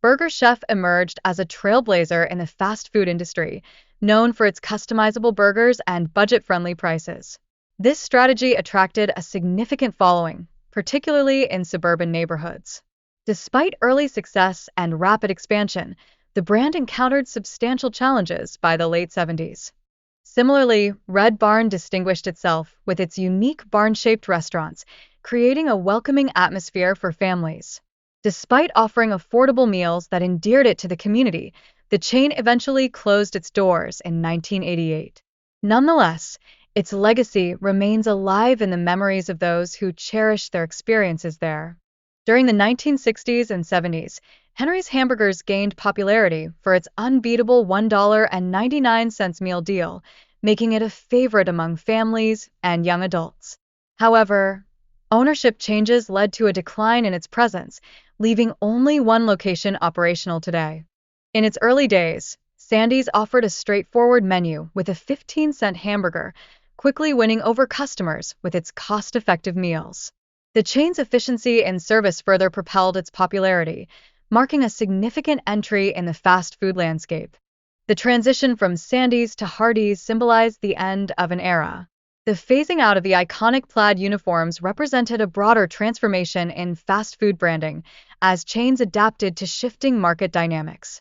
Burger Chef emerged as a trailblazer in the fast food industry, known for its customizable burgers and budget-friendly prices. This strategy attracted a significant following, particularly in suburban neighborhoods. Despite early success and rapid expansion, the brand encountered substantial challenges by the late 70s. Similarly, Red Barn distinguished itself with its unique barn-shaped restaurants, creating a welcoming atmosphere for families. Despite offering affordable meals that endeared it to the community, the chain eventually closed its doors in 1988. Nonetheless, its legacy remains alive in the memories of those who cherished their experiences there. During the 1960s and 70s, Henry's Hamburgers gained popularity for its unbeatable $1.99 meal deal, making it a favorite among families and young adults. However, ownership changes led to a decline in its presence, leaving only one location operational today. In its early days, Sandy's offered a straightforward menu with a 15-cent hamburger, quickly winning over customers with its cost-effective meals. The chain's efficiency and service further propelled its popularity, marking a significant entry in the fast food landscape. The transition from Sandy's to Hardee's symbolized the end of an era. The phasing out of the iconic plaid uniforms represented a broader transformation in fast food branding as chains adapted to shifting market dynamics.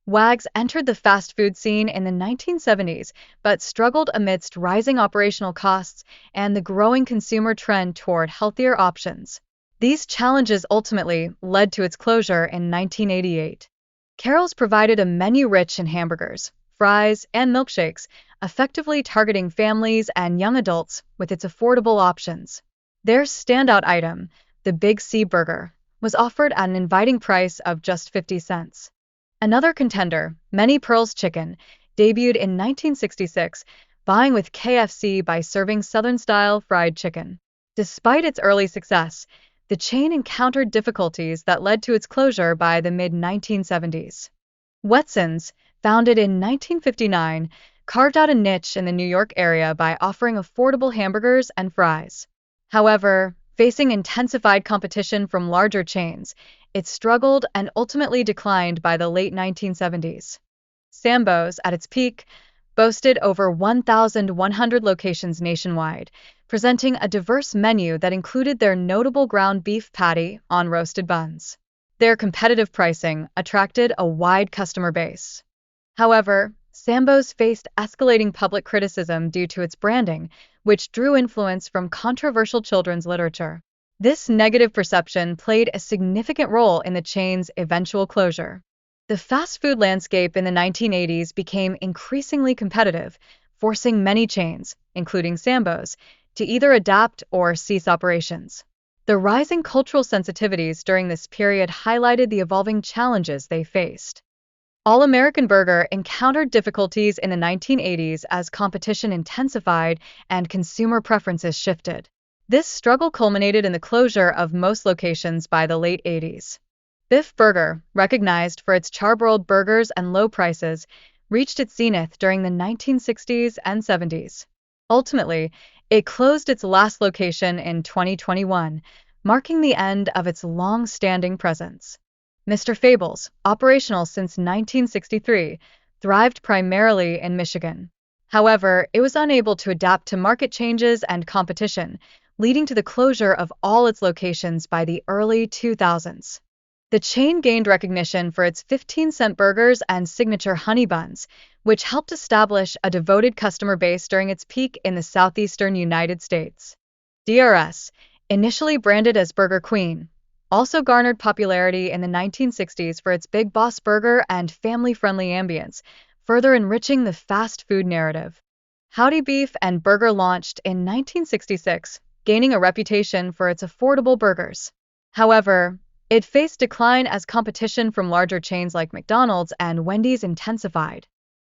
Wags entered the fast food scene in the 1970s, but struggled amidst rising operational costs and the growing consumer trend toward healthier options. These challenges ultimately led to its closure in 1988. Carroll's provided a menu rich in hamburgers, fries, and milkshakes, effectively targeting families and young adults with its affordable options. Their standout item, the Big C Burger, was offered at an inviting price of just 50 cents. Another contender, Many Pearls Chicken, debuted in 1966, vying with KFC by serving Southern-style fried chicken. Despite its early success, the chain encountered difficulties that led to its closure by the mid-1970s. Wetson's, founded in 1959, carved out a niche in the New York area by offering affordable hamburgers and fries. However, facing intensified competition from larger chains, it struggled and ultimately declined by the late 1970s. Sambo's, at its peak, boasted over 1,100 locations nationwide, presenting a diverse menu that included their notable ground beef patty on roasted buns. Their competitive pricing attracted a wide customer base. However, Sambo's faced escalating public criticism due to its branding, which drew influence from controversial children's literature. This negative perception played a significant role in the chain's eventual closure. The fast food landscape in the 1980s became increasingly competitive, forcing many chains, including Sambo's, to either adapt or cease operations. The rising cultural sensitivities during this period highlighted the evolving challenges they faced. All-American Burger encountered difficulties in the 1980s as competition intensified and consumer preferences shifted. This struggle culminated in the closure of most locations by the late 80s. Biff Burger, recognized for its charbroiled burgers and low prices, reached its zenith during the 1960s and 70s. Ultimately, it closed its last location in 2021, marking the end of its long-standing presence. Mr. Fables, operational since 1963, thrived primarily in Michigan. However, it was unable to adapt to market changes and competition, leading to the closure of all its locations by the early 2000s. The chain gained recognition for its 15-cent burgers and signature honey buns, which helped establish a devoted customer base during its peak in the southeastern United States. DRS, initially branded as Burger Queen, also garnered popularity in the 1960s for its Big Boss burger and family-friendly ambience, further enriching the fast food narrative. Howdy Beef and Burger launched in 1966, gaining a reputation for its affordable burgers. However, it faced decline as competition from larger chains like McDonald's and Wendy's intensified.